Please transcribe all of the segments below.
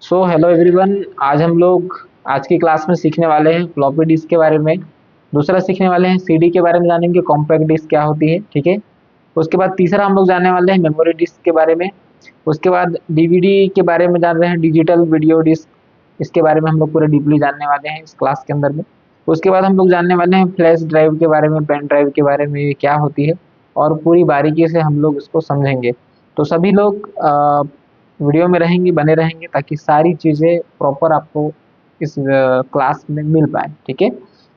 So hello everyone. आज हम लोग आज की क्लास में सीखने वाले हैं फ्लॉपी डिस्क के बारे में। दूसरा सीखने वाले हैं सीडी के बारे में, जानेंगे कॉम्पैक्ट डिस्क क्या होती है। ठीक है। उसके बाद तीसरा हम लोग जानने वाले हैं मेमोरी डिस्क के बारे में। उसके बाद डीवीडी के बारे में जान रहे हैं, डिजिटल वीडियो डिस्क। इसके बारे में हम लोग पूरे डीपली जानने वाले हैं इस क्लास के अंदर में। उसके बाद हम लोग जानने वाले हैं फ्लैश ड्राइव के बारे में, पेन ड्राइव के बारे में, ये क्या होती है और पूरी बारीकी से हम लोग इसको समझेंगे। तो सभी लोग वीडियो में रहेंगे, बने रहेंगे, ताकि सारी चीज़ें प्रॉपर आपको इस क्लास में मिल पाए। ठीक है।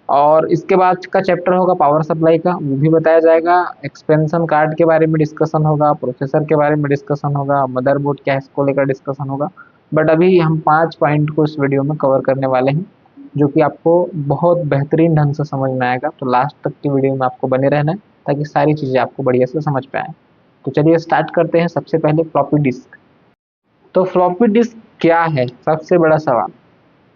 और इसके बाद का चैप्टर होगा पावर सप्लाई का, वो भी बताया जाएगा। एक्सपेंशन कार्ड के बारे में डिस्कशन होगा, प्रोसेसर के बारे में डिस्कशन होगा, मदरबोर्ड क्या है इसको लेकर डिस्कशन होगा। बट अभी हम 5 पॉइंट को इस वीडियो में कवर करने वाले हैं, जो कि आपको बहुत बेहतरीन ढंग से समझ में आएगा। तो लास्ट तक की वीडियो में आपको बने रहना है, ताकि सारी चीज़ें आपको बढ़िया से समझ पाए। तो चलिए स्टार्ट करते हैं। सबसे पहले फ्लॉपी डिस्क। तो फ्लॉपी डिस्क क्या है, सबसे बड़ा सवाल।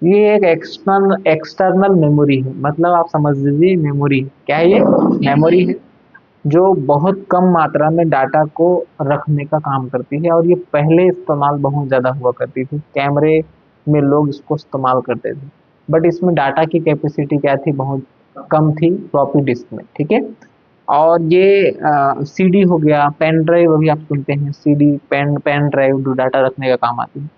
ये एक एक्सटर्नल एक्सटर्नल मेमोरी है, मतलब आप समझ लीजिए मेमोरी है। क्या है ये? मेमोरी है, जो बहुत कम मात्रा में डाटा को रखने का काम करती है। और ये पहले इस्तेमाल बहुत ज़्यादा हुआ करती थी, कैमरे में लोग इसको इस्तेमाल करते थे। बट इसमें डाटा की कैपेसिटी क्या थी, बहुत कम थी फ्लॉपी डिस्क में। ठीक है। और ये सीडी हो गया, पेन ड्राइव अभी आप सुनते हैं, सीडी पेन पेन ड्राइव जो डाटा रखने का काम आती है।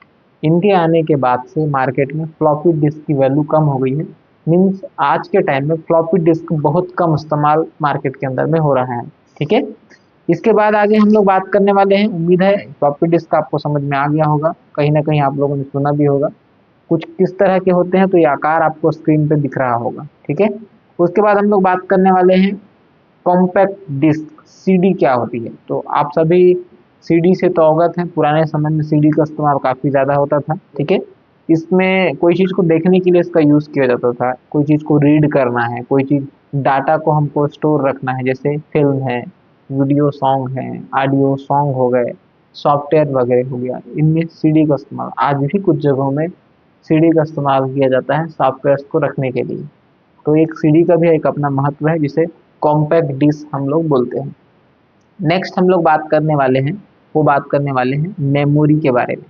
इनके आने के बाद से मार्केट में फ्लॉपी डिस्क की वैल्यू कम हो गई है। मीन्स आज के टाइम में फ्लॉपी डिस्क बहुत कम इस्तेमाल मार्केट के अंदर में हो रहा है। ठीक है। इसके बाद आगे हम लोग बात करने वाले हैं। उम्मीद है फ्लॉपी डिस्क आपको समझ में आ गया होगा, कहीं ना कहीं आप लोगों ने सुना भी होगा। कुछ किस तरह के होते हैं, तो ये आकार आपको स्क्रीन पे दिख रहा होगा। ठीक है। उसके बाद हम लोग बात करने वाले हैं कॉम्पैक्ट डिस्क, सीडी क्या होती है। तो आप सभी सीडी से तो अवगत हैं, पुराने समय में सीडी का इस्तेमाल काफ़ी ज़्यादा होता था। ठीक है। इसमें कोई चीज़ को देखने के लिए इसका यूज़ किया जाता था, कोई चीज़ को रीड करना है, कोई चीज़ डाटा को हमको स्टोर रखना है, जैसे फिल्म है, वीडियो सॉन्ग है, ऑडियो सॉन्ग हो गए, सॉफ्टवेयर वगैरह हो गया। इनमें सीडी का इस्तेमाल आज भी कुछ जगहों में सीडी का इस्तेमाल किया जाता है सॉफ्टवेयर को रखने के लिए। तो एक सीडी का भी एक अपना महत्व है, जिसे कॉम्पैक्ट डिस्क हम लोग बोलते हैं। नेक्स्ट हम लोग बात करने वाले हैं, वो बात करने वाले हैं मेमोरी के बारे में।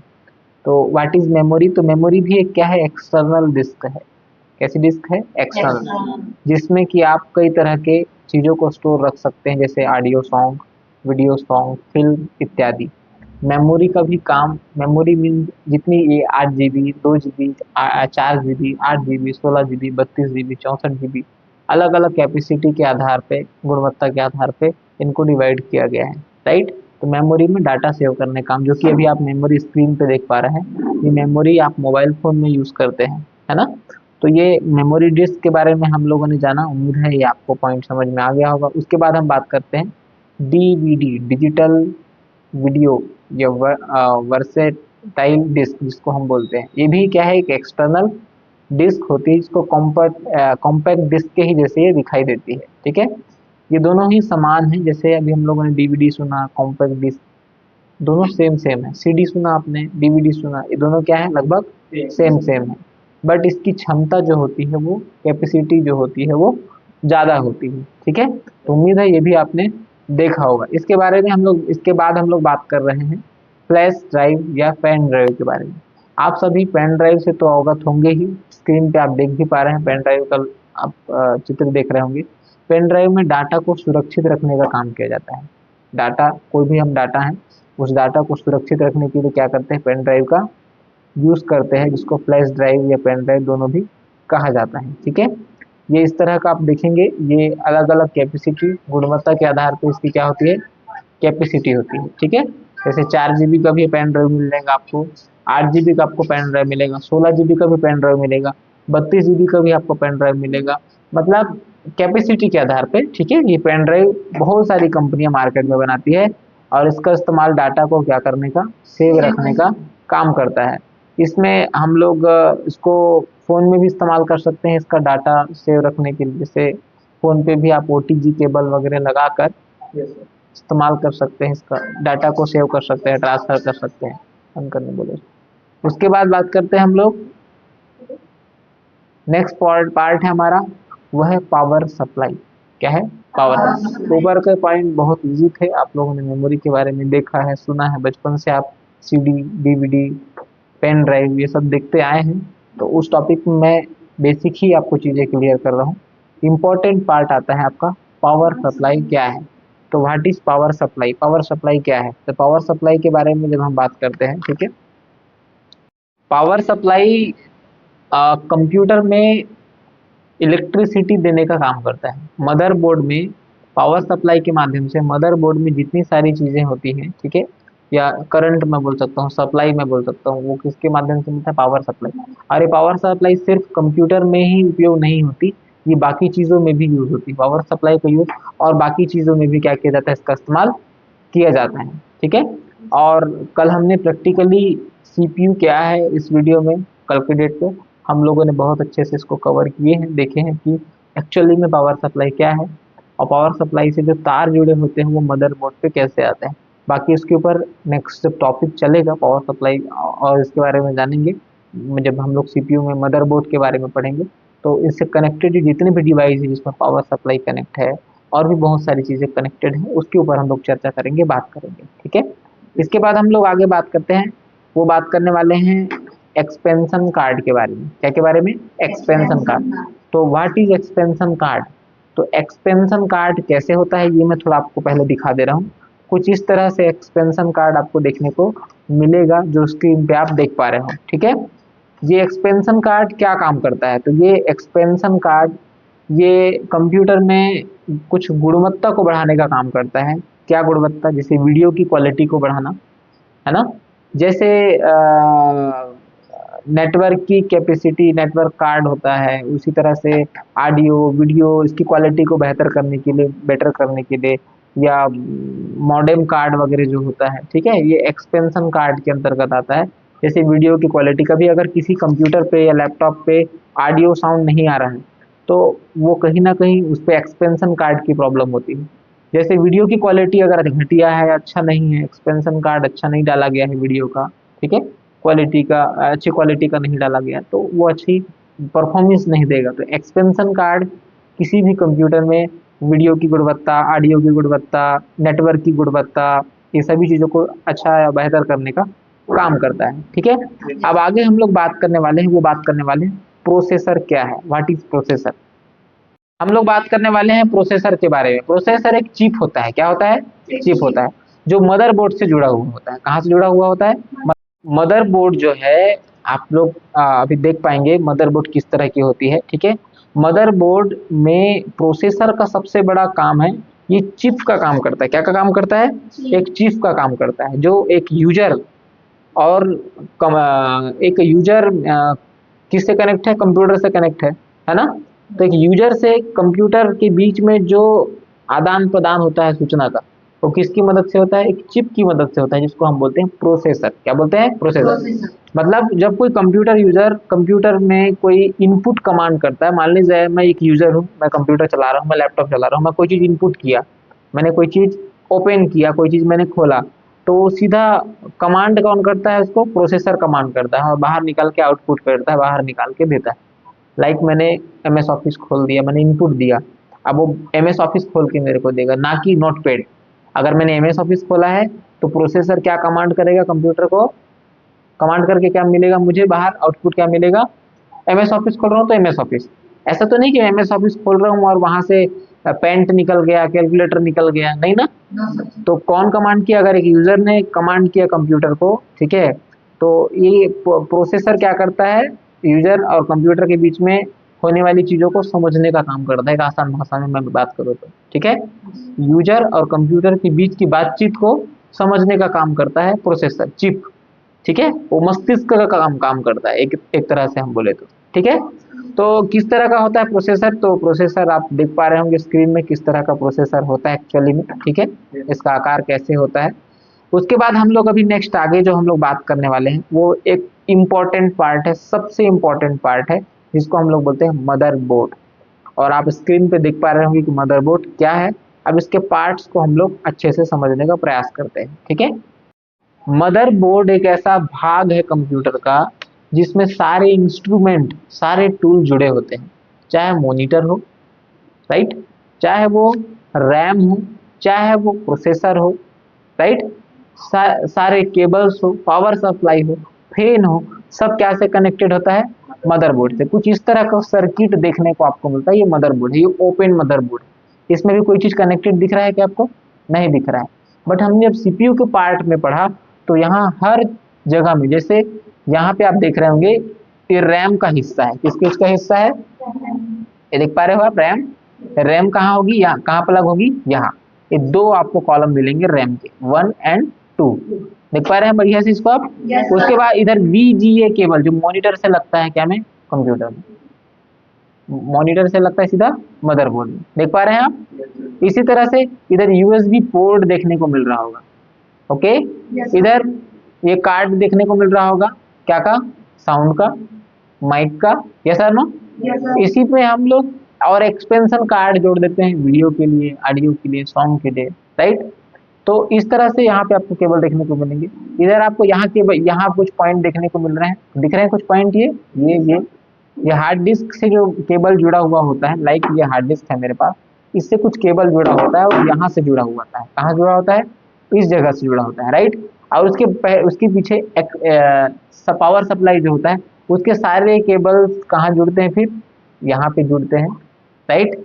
तो व्हाट इज मेमोरी? तो मेमोरी भी एक क्या है, एक्सटर्नल डिस्क है। कैसी डिस्क है? एक्सटर्नल। जिसमें कि आप कई तरह के चीज़ों को स्टोर रख सकते हैं, जैसे audio song, video song, film इत्यादि। मेमोरी का भी काम, मेमोरी मीन जितनी ये 8 GB, 2 GB, 4 GB, 8 GB, 16 GB, 32 GB, 64 GB, अलग अलग कैपेसिटी के आधार पे, गुणवत्ता के आधार पे इनको डिवाइड किया गया है। राइट। तो मेमोरी में डाटा सेव करने का काम, जो कि अभी आप मेमोरी स्क्रीन पे देख पा रहे हैं, ये मेमोरी आप मोबाइल फ़ोन में यूज़ करते हैं, है ना। तो ये मेमोरी डिस्क के बारे में हम लोगों ने जाना। उम्मीद है ये आपको पॉइंट समझ में आ गया होगा। उसके बाद हम बात करते हैं डीवीडी, डिजिटल वीडियो या वर्सेटाइल डिस्क जिसको हम बोलते हैं। ये भी क्या है, एक एक्सटर्नल डिस्क होती है, जिसको कॉम्पैक्ट डिस्क के ही जैसे ये दिखाई देती है। ठीक है। ये दोनों ही समान है, जैसे अभी हम लोगों ने डीवीडी सुना, कॉम्पैक्ट डिस्क, दोनों सेम सेम है। सीडी सुना आपने, डीवीडी सुना, ये दोनों क्या है, लगभग सेम सेम है। बट इसकी क्षमता जो होती है, वो कैपेसिटी जो होती है, वो ज़्यादा होती है। ठीक है। तो उम्मीद है ये भी आपने देखा होगा। इसके बारे में हम लोग, इसके बाद हम लोग बात कर रहे हैं फ्लैश ड्राइव या पेन ड्राइव के बारे में। आप सभी पेन ड्राइव से तो अवगत होंगे ही, स्क्रीन पे आप देख भी पा रहे हैं पेन ड्राइव का, आप चित्र देख रहे होंगे। पेन ड्राइव में डाटा को सुरक्षित रखने का काम किया जाता है। डाटा, कोई भी हम डाटा है, उस डाटा को सुरक्षित रखने के लिए क्या करते हैं, पेन ड्राइव का यूज़ करते हैं, जिसको फ्लैश ड्राइव या पेन ड्राइव दोनों भी कहा जाता है। ठीक है। ये इस तरह का आप देखेंगे, ये अलग अलग कैपेसिटी, गुणवत्ता के आधार पर इसकी क्या होती है, कैपेसिटी होती है। ठीक है। जैसे 4 GB का भी पेन ड्राइव मिल जाएगा आपको, 8 GB का आपको पेन ड्राइव मिलेगा, 16 GB का भी पेन ड्राइव मिलेगा, 32 GB का भी आपको पेन ड्राइव मिलेगा, मतलब कैपेसिटी के आधार पे। ठीक है। ये पेन ड्राइव बहुत सारी कंपनियां मार्केट में बनाती है, और इसका इस्तेमाल डाटा को क्या करने का, सेव रखने का काम करता है। इसमें हम लोग इसको फ़ोन में भी इस्तेमाल कर सकते हैं, इसका डाटा सेव रखने के लिए। जैसे फ़ोन पे भी आप ओटीजी केबल वगैरह लगाकर इस्तेमाल कर सकते हैं, इसका डाटा को सेव कर सकते हैं, ट्रांसफ़र कर सकते हैं। बंद करने बोले। उसके बाद बात करते हैं हम लोग, नेक्स्ट पार्ट पार्ट है हमारा, वह है पावर सप्लाई। क्या है? पावर। ऊपर के पॉइंट बहुत इजी थे, आप लोगों ने मेमोरी के बारे में देखा है, सुना है, बचपन से आप सीडी, डीवीडी, पेन ड्राइव, ये सब देखते आए हैं। तो उस टॉपिक में मैं बेसिक ही आपको चीज़ें क्लियर कर रहा हूँ। इम्पोर्टेंट पार्ट आता है आपका पावर सप्लाई क्या है। तो what is power supply, power supply क्या है। तो पावर सप्लाई के बारे में जब हम बात करते हैं, ठीक है, पावर सप्लाई कंप्यूटर में इलेक्ट्रिसिटी देने का काम करता है। मदरबोर्ड में पावर सप्लाई के माध्यम से मदरबोर्ड में जितनी सारी चीज़ें होती हैं, ठीक है, या करंट में बोल सकता हूँ, सप्लाई में बोल सकता हूँ, वो किसके माध्यम से मिलता है, पावर सप्लाई। और ये पावर सप्लाई सिर्फ कंप्यूटर में ही उपयोग नहीं होती, ये बाकी चीज़ों में भी यूज होती है। पावर सप्लाई का यूज और बाकी चीज़ों में भी क्या किया जाता है, इसका इस्तेमाल किया जाता है, ठीक है। और कल हमने प्रैक्टिकली सीपीयू क्या है इस वीडियो में, कल के डेट पे हम लोगों ने बहुत अच्छे से इसको कवर किए हैं, देखे हैं कि एक्चुअली में पावर सप्लाई क्या है और पावर सप्लाई से जो तार जुड़े होते हैं वो मदरबोर्ड पे कैसे आते हैं। बाकी इसके ऊपर नेक्स्ट जब टॉपिक चलेगा पावर सप्लाई और इसके बारे में जानेंगे, जब हम लोग सीपीयू में मदरबोर्ड के बारे में पढ़ेंगे, तो इससे कनेक्टेड जितने भी डिवाइस है जिसमें पावर सप्लाई कनेक्ट है और भी बहुत सारी चीज़ें कनेक्टेड हैं, उसके ऊपर हम लोग चर्चा करेंगे, बात करेंगे, ठीक है। इसके बाद हम लोग आगे बात करते हैं, वो बात करने वाले हैं एक्सपेंशन कार्ड के बारे में। क्या के बारे में, एक्सपेंशन कार्ड। तो व्हाट इज एक्सपेंशन कार्ड। तो एक्सपेंशन कार्ड कैसे होता है ये मैं थोड़ा आपको पहले दिखा दे रहा हूँ। कुछ इस तरह से एक्सपेंशन कार्ड आपको देखने को मिलेगा जो स्क्रीन पे आप देख पा रहे हो, ठीक है। ये एक्सपेंशन कार्ड क्या काम करता है, तो ये एक्सपेंशन कार्ड ये कंप्यूटर में कुछ गुणवत्ता को बढ़ाने का काम करता है। क्या गुणवत्ता, जैसे वीडियो की क्वालिटी को बढ़ाना, है ना, जैसे नेटवर्क की कैपेसिटी, नेटवर्क कार्ड होता है, उसी तरह से ऑडियो वीडियो इसकी क्वालिटी को बेहतर करने के लिए, बेटर करने के लिए, या मॉडेम कार्ड वगैरह जो होता है, ठीक है, ये एक्सपेंशन कार्ड के अंतर्गत आता है। जैसे वीडियो की क्वालिटी, कभी अगर किसी कंप्यूटर पे या लैपटॉप पे ऑडियो साउंड नहीं आ रहा है तो वो कहीं ना कहीं उस पर एक्सपेंशन कार्ड की प्रॉब्लम होती है। जैसे वीडियो की क्वालिटी अगर घटिया है, अच्छा नहीं है, एक्सपेंशन कार्ड अच्छा नहीं डाला गया है वीडियो का, ठीक है, क्वालिटी का अच्छी क्वालिटी का नहीं डाला गया तो वो अच्छी परफॉर्मेंस नहीं देगा। तो एक्सपेंशन कार्ड किसी भी कंप्यूटर में वीडियो की गुणवत्ता, ऑडियो की गुणवत्ता, नेटवर्क की गुणवत्ता, ये सभी चीज़ों को अच्छा या बेहतर करने का काम करता है, ठीक है। अब आगे हम लोग बात करने वाले हैं, वो बात करने वाले हैं प्रोसेसर क्या है, व्हाट इज प्रोसेसर। हम लोग बात करने वाले हैं प्रोसेसर के बारे में। प्रोसेसर एक चिप होता है, क्या होता है, चिप होता है, जो मदरबोर्ड से जुड़ा हुआ होता है। कहाँ से जुड़ा हुआ होता है, मदरबोर्ड जो है, आप लोग अभी देख पाएंगे मदरबोर्ड किस तरह की होती है, ठीक है। मदरबोर्ड में प्रोसेसर का सबसे बड़ा काम है, ये चिप का काम करता है। क्या का काम करता है, एक चिप का काम करता है, जो एक यूजर और एक यूजर किससे कनेक्ट है, कंप्यूटर से कनेक्ट है ना। तो एक यूजर से कंप्यूटर के बीच में जो आदान प्रदान होता है सूचना का, वो किसकी मदद से होता है, एक चिप की मदद से होता है, जिसको हम बोलते हैं प्रोसेसर। क्या बोलते हैं, प्रोसेसर। मतलब जब कोई कंप्यूटर यूजर कंप्यूटर में कोई इनपुट कमांड करता है, मान लीजिए मैं एक यूजर हूँ, मैं कंप्यूटर चला रहा हूँ, मैं लैपटॉप चला रहा हूँ, मैं कोई चीज़ इनपुट किया, मैंने कोई चीज़ ओपन किया, कोई चीज़ मैंने खोला, तो वो सीधा कमांड कौन करता है, उसको प्रोसेसर कमांड करता है और बाहर निकाल के आउटपुट करता है, बाहर निकाल के देता है। लाइक मैंने एम एस ऑफिस खोल दिया, मैंने इनपुट दिया, अब वो एम एस ऑफिस खोल के मेरे को देगा, ना कि नोट पैड। अगर मैंने एम एस ऑफिस खोला है तो प्रोसेसर क्या कमांड करेगा, कंप्यूटर को कमांड करके क्या मिलेगा मुझे, बाहर आउटपुट क्या मिलेगा, एम एस ऑफिस खोल रहा हूँ तो एम एस ऑफिस। ऐसा तो नहीं कि एम एस ऑफिस खोल रहा हूँ और वहां से पेंट निकल गया, कैलकुलेटर निकल गया, नहीं ना। तो कौन कमांड किया, अगर एक यूजर ने कमांड किया कंप्यूटर को, ठीक है, तो ये प्रोसेसर क्या करता है, यूजर और कंप्यूटर के बीच में होने वाली चीजों को समझने का काम करता है। एक आसान भाषा में मैं बात करूँ तो, ठीक है, यूजर और कंप्यूटर के बीच की बातचीत को समझने का काम करता है प्रोसेसर, चिप, ठीक है, वो मस्तिष्क का काम करता है एक तरह से हम बोले तो, ठीक है। तो किस तरह का होता है प्रोसेसर, तो प्रोसेसर आप देख पा रहे होंगे स्क्रीन में किस तरह का प्रोसेसर होता है एक्चुअली में, ठीक है, इसका आकार कैसे होता है। उसके बाद हम लोग अभी नेक्स्ट आगे जो हम लोग बात करने वाले हैं वो एक इम्पॉर्टेंट पार्ट है, सबसे इम्पॉर्टेंट पार्ट है, जिसको हम लोग बोलते हैं मदरबोर्ड। और आप स्क्रीन पे देख पा रहे होंगे कि मदरबोर्ड क्या है। अब इसके पार्ट्स को हम लोग अच्छे से समझने का प्रयास करते हैं, ठीक है। मदरबोर्ड एक ऐसा भाग है कंप्यूटर का जिसमें सारे इंस्ट्रूमेंट, सारे टूल जुड़े होते हैं, चाहे मॉनिटर हो, राइट, चाहे वो रैम हो, चाहे वो प्रोसेसर हो, राइट, सारे केबल्स हो, पावर सप्लाई हो, फैन हो, सब क्या से कनेक्टेड होता है, मदरबोर्ड से। कुछ इस तरह का सर्किट देखने को आपको मिलता है, ये मदरबोर्ड है, ये ओपन मदरबोर्ड है। इसमें भी कोई चीज कनेक्टेड दिख रहा है क्या आपको, नहीं दिख रहा है। बट हमने जब सीपीयू के पार्ट में पढ़ा तो यहाँ हर जगह में, जैसे यहाँ पे आप देख रहे होंगे ये रैम का हिस्सा है, किसके इसका हिस्सा है, ये देख पा रहे हो आप, रैम। रैम कहाँ होगी, यहाँ कहाँ प्लग होगी, यहाँ। ये दो आपको कॉलम मिलेंगे रैम के, 1 और 2, देख पा रहे हैं बढ़िया से इसको आप। उसके बाद इधर VGA केबल जो मॉनिटर से लगता है क्या में, कंप्यूटर में, मॉनिटर से लगता है सीधा मदरबोर्ड में, देख पा रहे हैं आप। इसी तरह से इधर USB पोर्ट देखने को मिल रहा होगा, ओके। इधर ये कार्ड देखने को मिल रहा होगा, क्या का, साउंड का, माइक का, यस और नो। इसी पे हम लोग और एक्सपेंशन कार्ड जोड़ देते हैं, वीडियो के लिए, ऑडियो के लिए, सॉन्ग के लिए, राइट। तो इस तरह से यहाँ पे आपको केबल देखने को मिलेंगे। इधर आपको यहाँ केबल, यहाँ कुछ पॉइंट देखने को मिल रहे हैं, दिख रहे हैं कुछ पॉइंट, ये हार्ड डिस्क से जो केबल जुड़ा हुआ होता है, लाइक ये हार्ड डिस्क है मेरे पास, इससे कुछ केबल जुड़ा होता है और यहाँ से जुड़ा हुआ होता है, कहाँ जुड़ा होता है, इस जगह से जुड़ा होता है, राइट। और उसके पीछे एक पावर सप्लाई जो होता है, उसके सारे केबल्स कहाँ जुड़ते हैं, फिर यहाँ पे जुड़ते हैं, राइट।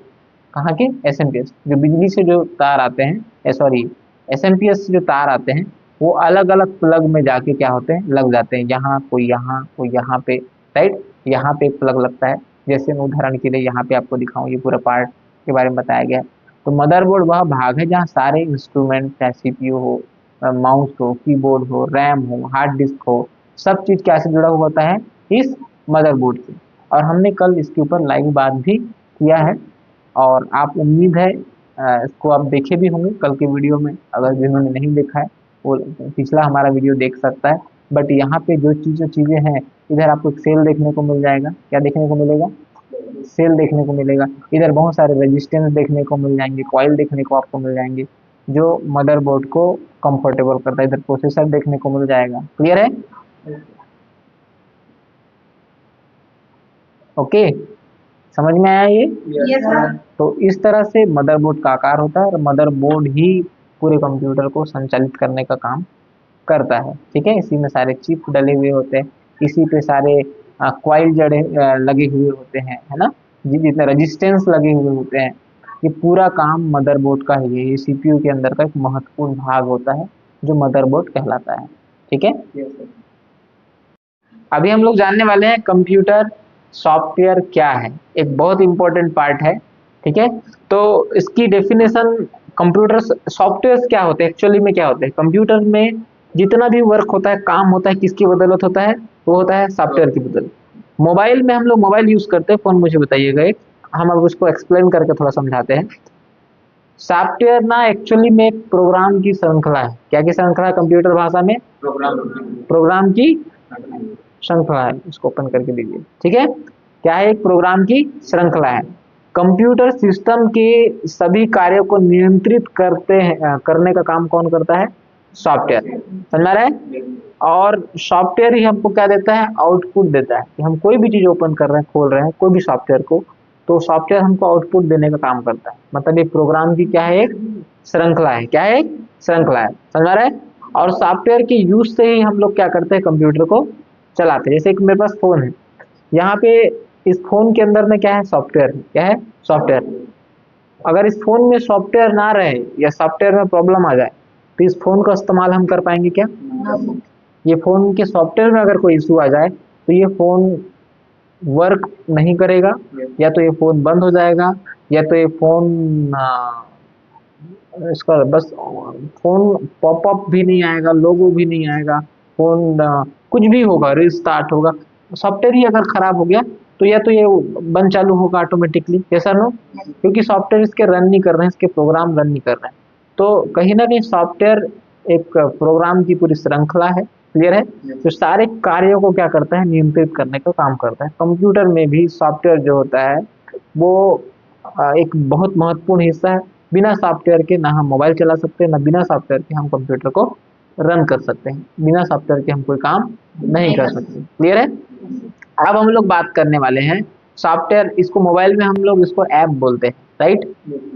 कहाँ के, SMPS, जो बिजली से जो तार आते हैं, सॉरी SMPS से जो तार आते हैं, वो अलग अलग प्लग में जाके क्या होते हैं, लग जाते हैं, यहाँ कोई यहाँ पे, राइट। यहाँ पे एक प्लग लगता है, जैसे मैं उदाहरण के लिए यहाँ पे आपको दिखाऊं, ये पूरा पार्ट के बारे में बताया गया है। तो मदरबोर्ड वह भाग है जहाँ सारे इंस्ट्रूमेंट, चाहे CPU हो, माउस हो, कीबोर्ड हो, रैम हो, हार्ड डिस्क हो, सब चीज क्या से जुड़ा हुआ होता है, इस मदरबोर्ड से। और हमने कल इसके ऊपर लाइव बात भी किया है, और आप उम्मीद है इसको आप देखे भी होंगे कल के वीडियो में। अगर जिन्होंने नहीं देखा है वो पिछला हमारा वीडियो देख सकता है। बट यहाँ पे जो चीजें हैं, इधर आपको सेल देखने को मिल जाएगा, क्या देखने को मिलेगा, सेल देखने को मिलेगा। इधर बहुत सारे रेजिस्टेंस देखने को मिल जाएंगे, कॉइल देखने को आपको मिल जाएंगे, जो मदरबोर्ड को कंफर्टेबल करता है। इधर प्रोसेसर देखने को मिल जाएगा, क्लियर है, ओके, समझ में आया ये, यस सर। तो इस तरह से मदरबोर्ड का आकार होता है, और मदरबोर्ड ही पूरे कंप्यूटर को संचालित करने का काम करता है, ठीक है। इसी में सारे चिप डले हुए होते हैं, इसी पे सारे कॉइल जड़े लगे हुए होते हैं, है ना, जितने रेजिस्टेंस लगे हुए होते हैं, ये पूरा काम मदरबोर्ड का ही है। ये CPU के अंदर का एक महत्वपूर्ण भाग होता है जो मदरबोर्ड कहलाता है, ठीक है। अभी हम लोग जानने वाले हैं कंप्यूटर सॉफ्टवेयर क्या है, एक बहुत इंपॉर्टेंट पार्ट है, ठीक है। तो इसकी डेफिनेशन, कंप्यूटर सॉफ्टवेयर क्या होते हैं, एक्चुअली में क्या होते हैं, कंप्यूटर में जितना भी वर्क होता है, काम होता है, किसकी बदौलत होता है, वो होता है सॉफ्टवेयर की बदौलत। मोबाइल में हम लोग मोबाइल यूज करते हैं, फोन मुझे बताइएगा एक, हम अब उसको एक्सप्लेन करके थोड़ा समझाते हैं। सॉफ्टवेयर ना एक्चुअली में एक प्रोग्राम की श्रृंखला है, क्या की श्रृंखला है कंप्यूटर भाषा में, प्रोग्राम की श्रृंखला है। इसको ओपन करके दीजिए, ठीक है, क्या है, एक प्रोग्राम की श्रृंखला है। कंप्यूटर सिस्टम के सभी कार्यों को नियंत्रित करने का काम कौन करता है, सॉफ्टवेयर, समझ रहा है। और सॉफ्टवेयर ही हमको क्या देता है, आउटपुट देता है, कि हम कोई भी चीज ओपन कर रहे हैं, खोल रहे हैं कोई भी सॉफ्टवेयर को, तो सॉफ्टवेयर हमको आउटपुट देने का काम करता है। मतलब ये प्रोग्राम की क्या है, एक श्रृंखला है, क्या है, एक श्रृंखला है, समझ रहा है। और सॉफ्टवेयर के यूज से ही हम लोग क्या करते हैं, कंप्यूटर को चलाते हैं। जैसे एक मेरे पास फोन है, यहाँ पे इस फोन के अंदर में क्या है, सॉफ्टवेयर है, क्या है, सॉफ्टवेयर। अगर इस फोन में सॉफ्टवेयर ना रहे या सॉफ्टवेयर में प्रॉब्लम आ जाए, तो इस फोन का इस्तेमाल हम कर पाएंगे क्या, ये फोन के सॉफ्टवेयर में अगर कोई इशू आ जाए तो ये फोन वर्क नहीं करेगा, या तो ये फोन बंद हो जाएगा, या तो ये फोन इसका बस फोन पॉपअप भी नहीं आएगा, लोगो भी नहीं आएगा, फोन कुछ भी होगा, रिस्टार्ट होगा। सॉफ्टवेयर ही अगर खराब हो गया तो या तो ये बंद चालू होगा ऑटोमेटिकली, ऐसा नो, क्योंकि सॉफ्टवेयर इसके रन नहीं कर रहे हैं, इसके प्रोग्राम रन नहीं कर रहे हैं। तो कहीं ना कहीं सॉफ्टवेयर एक प्रोग्राम की पूरी श्रृंखला है, क्लियर है, तो सारे कार्यों को क्या करता है, नियंत्रित करने का काम करता है। कंप्यूटर में भी सॉफ्टवेयर जो होता है वो एक बहुत महत्वपूर्ण हिस्सा है। बिना सॉफ्टवेयर के ना हम मोबाइल चला सकते हैं, ना बिना सॉफ्टवेयर के हम कंप्यूटर को रन कर सकते हैं, बिना सॉफ्टवेयर के हम कोई काम नहीं कर सकते, क्लियर है। अब हम लोग बात करने वाले हैं सॉफ्टवेयर, इसको मोबाइल में हम लोग इसको ऐप बोलते हैं, राइट।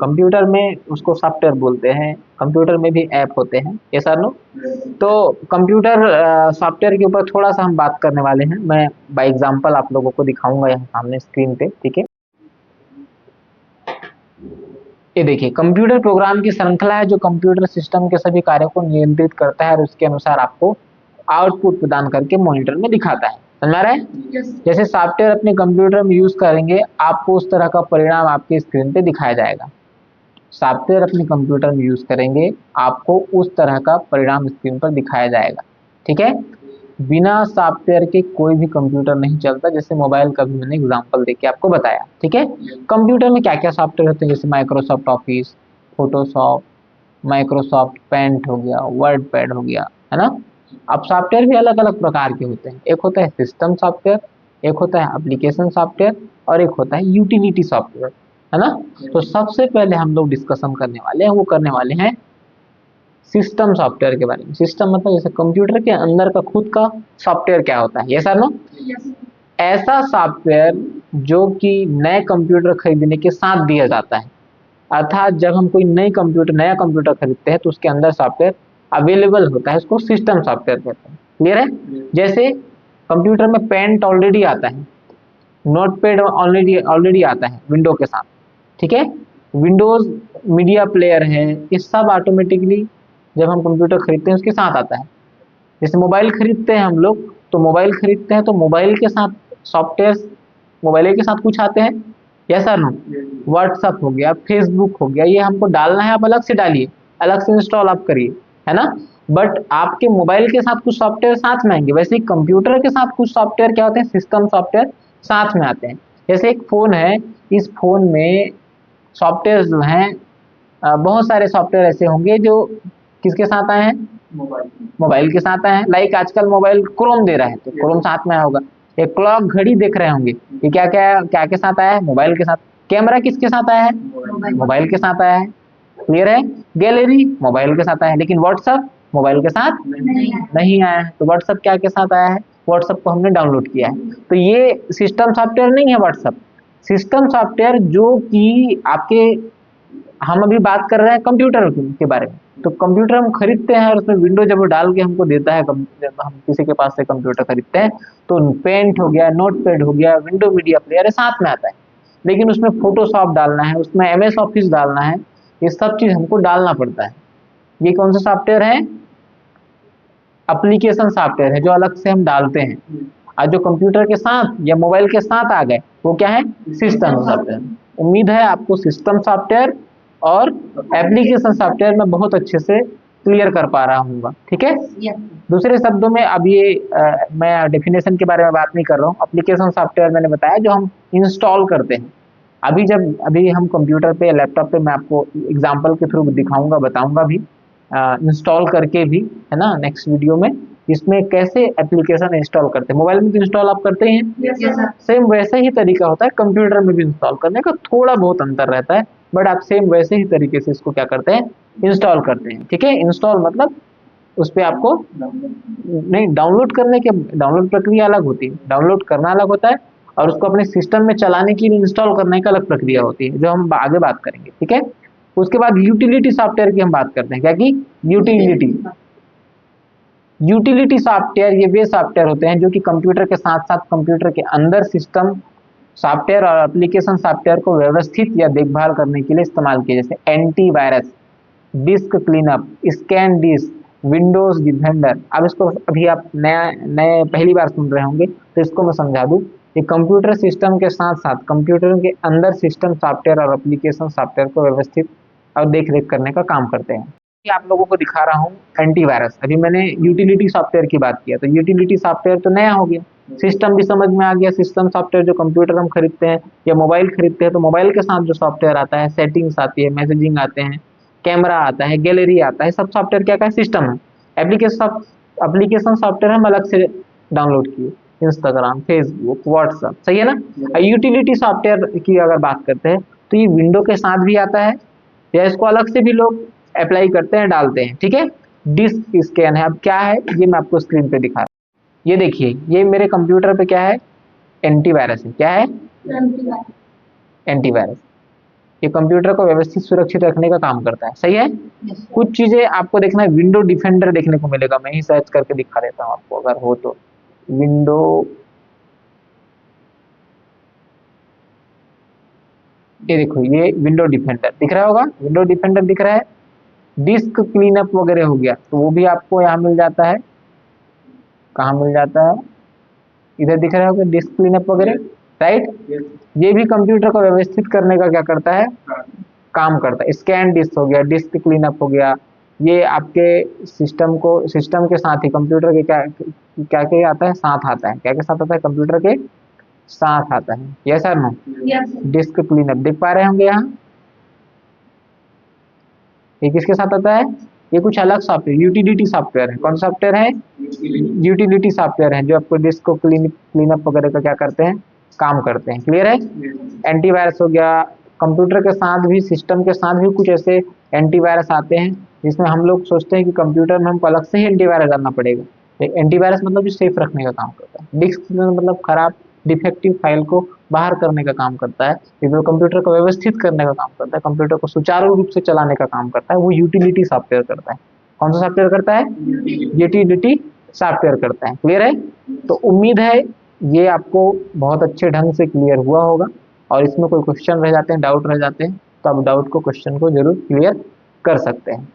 कंप्यूटर में उसको सॉफ्टवेयर बोलते हैं, कंप्यूटर में भी ऐप होते हैं, ये सर नो। तो कंप्यूटर सॉफ्टवेयर के ऊपर थोड़ा सा हम बात करने वाले हैं, मैं बाय एग्जांपल आप लोगों को दिखाऊंगा यहाँ सामने स्क्रीन पे, ठीक है। ये देखिए, कंप्यूटर प्रोग्राम की श्रृंखला है जो कंप्यूटर सिस्टम के सभी कार्यों को नियंत्रित करता है और उसके अनुसार आपको आउटपुट प्रदान करके मॉनिटर में दिखाता है, समझ रहा है। जैसे सॉफ्टवेयर अपने कंप्यूटर में यूज करेंगे, आपको उस तरह का परिणाम आपके स्क्रीन पे दिखाया जाएगा। सॉफ्टवेयर अपने कंप्यूटर में यूज करेंगे, आपको उस तरह का परिणाम स्क्रीन पर दिखाया जाएगा, ठीक है। बिना सॉफ्टवेयर के कोई भी कंप्यूटर नहीं चलता, जैसे मोबाइल का भी मैंने एग्जांपल देके आपको बताया, ठीक है। कंप्यूटर में क्या क्या सॉफ्टवेयर होते हैं, जैसे Microsoft Office, Photoshop, Microsoft Paint हो गया, वर्ड पैड हो गया, है ना। अब सॉफ्टवेयर भी अलग अलग प्रकार के होते हैं, एक होता है सिस्टम सॉफ्टवेयर, एक होता है एप्लीकेशन सॉफ्टवेयर और एक होता है यूटिलिटी सॉफ्टवेयर, है ना। तो सबसे पहले हम लोग डिस्कशन करने वाले हैं, वो करने वाले हैं सिस्टम सॉफ्टवेयर के बारे में। सिस्टम मतलब जैसे कंप्यूटर के अंदर का खुद का सॉफ्टवेयर क्या होता है, ये सर नो। ऐसा सॉफ्टवेयर जो कि नए कंप्यूटर खरीदने के साथ दिया जाता है, अर्थात जब हम कोई नया कंप्यूटर खरीदते हैं तो उसके अंदर सॉफ्टवेयर अवेलेबल होता है, उसको सिस्टम सॉफ्टवेयर कहते हैं, क्लियर है। जैसे कंप्यूटर में पेंट ऑलरेडी आता है, नोटपैड ऑलरेडी ऑलरेडी आता है विंडो के साथ, ठीक है। विंडोज मीडिया प्लेयर है, ये सब ऑटोमेटिकली जब हम कंप्यूटर खरीदते हैं उसके साथ आता है। जैसे मोबाइल खरीदते हैं हम लोग, तो मोबाइल खरीदते हैं तो मोबाइल के साथ सॉफ्टवेयर मोबाइल के साथ कुछ आते हैं, यस सर नो। व्हाट्सअप हो गया, फेसबुक हो गया, ये हमको डालना है, आप अलग से डालिए, अलग से इंस्टॉल आप करिए, है ना। बट आपके मोबाइल के साथ कुछ सॉफ्टवेयर साथ में आएंगे, वैसे ही कंप्यूटर के साथ कुछ सॉफ्टवेयर क्या होते हैं, सिस्टम सॉफ्टवेयर साथ में आते हैं। जैसे एक फोन है, इस फोन में सॉफ्टवेयर जो हैं, बहुत सारे सॉफ्टवेयर ऐसे होंगे जो किसके साथ आए हैं, मोबाइल के साथ आए हैं। लाइक आजकल मोबाइल क्रोम दे रहा है तो क्रोम साथ में आया होगा। एक क्लॉक घड़ी देख रहे होंगे, ये क्या क्या क्या के साथ आया है, मोबाइल के साथ। कैमरा किसके साथ आया है, मोबाइल के साथ आया है, क्लियर है। गैलरी मोबाइल के साथ आया है, लेकिन व्हाट्सअप मोबाइल के साथ नहीं आया है। तो व्हाट्सअप क्या के साथ आया है, व्हाट्सअप को हमने डाउनलोड किया है, तो ये सिस्टम सॉफ्टवेयर नहीं है व्हाट्सअप। सिस्टम सॉफ्टवेयर जो कि आपके, हम अभी बात कर रहे हैं कंप्यूटर के बारे में। तो कंप्यूटर हम खरीदते हैं और उसमें विंडो जब वो डाल के हमको देता है, जब हम किसी के पास से कंप्यूटर खरीदते हैं तो पेंट हो गया, नोटपैड हो गया, विंडो मीडिया प्लेयर साथ में आता है, लेकिन उसमें फोटोशॉप डालना है, उसमें एमएस ऑफिस डालना है, ये सब चीज हमको डालना पड़ता है। ये कौन सा सॉफ्टवेयर है, एप्लीकेशन सॉफ्टवेयर है, जो अलग से हम डालते हैं। और जो कंप्यूटर के साथ या मोबाइल के साथ आ गए वो क्या है, सिस्टम सॉफ्टवेयर। उम्मीद है आपको सिस्टम सॉफ्टवेयर और एप्लीकेशन सॉफ्टवेयर में बहुत अच्छे से क्लियर कर पा रहा हूँ, ठीक है। दूसरे शब्दों में, अब ये मैं डेफिनेशन के बारे में बात नहीं कर रहा हूँ। एप्लीकेशन सॉफ्टवेयर मैंने बताया जो हम इंस्टॉल करते हैं। अभी हम कंप्यूटर पे, लैपटॉप पे मैं आपको एग्जांपल के थ्रू दिखाऊंगा, बताऊंगा भी, इंस्टॉल करके भी, है ना, नेक्स्ट वीडियो में। इसमें कैसे एप्लीकेशन इंस्टॉल करते हैं, मोबाइल में तो इंस्टॉल आप करते हैं, सेम वैसे ही तरीका होता है कंप्यूटर में भी इंस्टॉल करने का, थोड़ा बहुत अंतर रहता है, बट आप सेम वैसे ही तरीके से इसको क्या करते हैं, इंस्टॉल करते हैं, ठीक है। इंस्टॉल मतलब उस पर आपको नहीं, डाउनलोड करने के, डाउनलोड प्रक्रिया अलग होती है, डाउनलोड करना अलग होता है, और उसको अपने सिस्टम में चलाने के लिए इंस्टॉल करने का अलग प्रक्रिया होती है, जो हम आगे बात करेंगे, ठीक है। उसके बाद यूटिलिटी सॉफ्टवेयर की हम बात करते हैं, क्या की यूटिलिटी। यूटिलिटी सॉफ्टवेयर ये वे सॉफ्टवेयर होते हैं जो कि कंप्यूटर के साथ साथ कंप्यूटर के अंदर सिस्टम सॉफ्टवेयर और एप्लीकेशन सॉफ्टवेयर को व्यवस्थित या देखभाल करने के लिए इस्तेमाल किए, जैसे antivirus, disk cleanup, scan disk, Windows Defender. अब इसको अभी आप नए पहली बार सुन रहे होंगे तो इसको मैं समझा दूं। ये कंप्यूटर सिस्टम के साथ साथ कंप्यूटर के अंदर सिस्टम सॉफ्टवेयर और एप्लीकेशन सॉफ्टवेयर को व्यवस्थित और देख रेख करने का काम करते हैं। आप लोगों को दिखा रहा हूँ एंटीवायरस। अभी मैंने यूटिलिटी सॉफ्टवेयर की बात किया, तो यूटिलिटी सॉफ्टवेयर तो नया हो गया, सिस्टम भी समझ में आ गया। सिस्टम सॉफ्टवेयर जो कंप्यूटर हम खरीदते हैं या मोबाइल खरीदते हैं, तो मोबाइल के साथ जो सॉफ्टवेयर आता है, सेटिंग्स आती है, मैसेजिंग आते हैं, कैमरा आता है, गैलरी आता है, सब सॉफ्टवेयर क्या है, सिस्टम है। एप्लीकेशन सॉफ्टवेयर हम अलग से डाउनलोड किए, इंस्टाग्राम, फेसबुक, व्हाट्सअप, सही है ना। यूटिलिटी सॉफ्टवेयर की अगर बात करते हैं तो ये विंडो के साथ भी आता है, या इसको अलग से भी लोग अप्लाई करते हैं, डालते हैं, ठीक है। डिस्क स्कैन है, अब क्या है ये मैं आपको स्क्रीन पे दिखा रहा हूँ। ये देखिए, ये मेरे कंप्यूटर पे क्या है, एंटीवायरस है, क्या है, एंटीवायरस। ये कंप्यूटर को व्यवस्थित सुरक्षित रखने का काम करता है, सही है। कुछ चीजें आपको देखना है, विंडो डिफेंडर देखने को मिलेगा, मैं ही सर्च करके दिखा देता हूँ आपको अगर हो तो। विंडो ये देखो, ये विंडो डिफेंडर दिख रहा होगा, विंडो डिफेंडर दिख रहा है। डिस्क क्लीनअप वगैरह हो गया तो वो भी आपको यहाँ मिल जाता है। कहाँ मिल जाता है, इधर दिख रहा होगा डिस्क क्लीनअप वगैरह, राइट। ये भी कंप्यूटर को व्यवस्थित करने का क्या करता है, काम करता है। स्कैन डिस्क हो गया, डिस्क क्लीनअप हो गया, ये आपके सिस्टम के साथ ही कंप्यूटर के क्या क्या क्या आता है, साथ आता है। क्या के साथ आता है, कंप्यूटर के साथ आता है। Yes sir, no. Disk cleanup देख पा रहे होंगे यहाँ, ये किसके साथ आता है, ये कुछ अलग सॉफ्टवेयर, यूटिलिटी सॉफ्टवेयर है। कौन सा सॉफ्टवेयर है, यूटिलिटी सॉफ्टवेयर है, जो आपको डिस्क को क्लीनअप वगैरह का क्या करते हैं, काम करते हैं। क्लियर है। एंटीवायरस हो गया, कंप्यूटर के साथ भी, सिस्टम के साथ भी कुछ ऐसे एंटीवायरस आते हैं जिसमें हम लोग सोचते हैं कि कंप्यूटर में हमको अलग से ही एंटीवायरस डालना पड़ेगा। एंटीवायरस मतलब जो सेफ रखने का काम करता है। डिस्क मतलब खराब डिफेक्टिव फाइल को बाहर करने का काम करता है। जो कंप्यूटर को व्यवस्थित करने का काम करता है, कंप्यूटर को सुचारू रूप से चलाने का काम करता है, वो यूटिलिटी सॉफ्टवेयर करता है। कौन सा सॉफ्टवेयर करता है, यूटिलिटी सॉफ्टवेयर करता है। क्लियर है। तो उम्मीद है ये आपको बहुत अच्छे ढंग से क्लियर हुआ होगा, और इसमें कोई क्वेश्चन रह जाते हैं, डाउट रह जाते हैं, तो आप डाउट को, क्वेश्चन को जरूर क्लियर कर सकते हैं।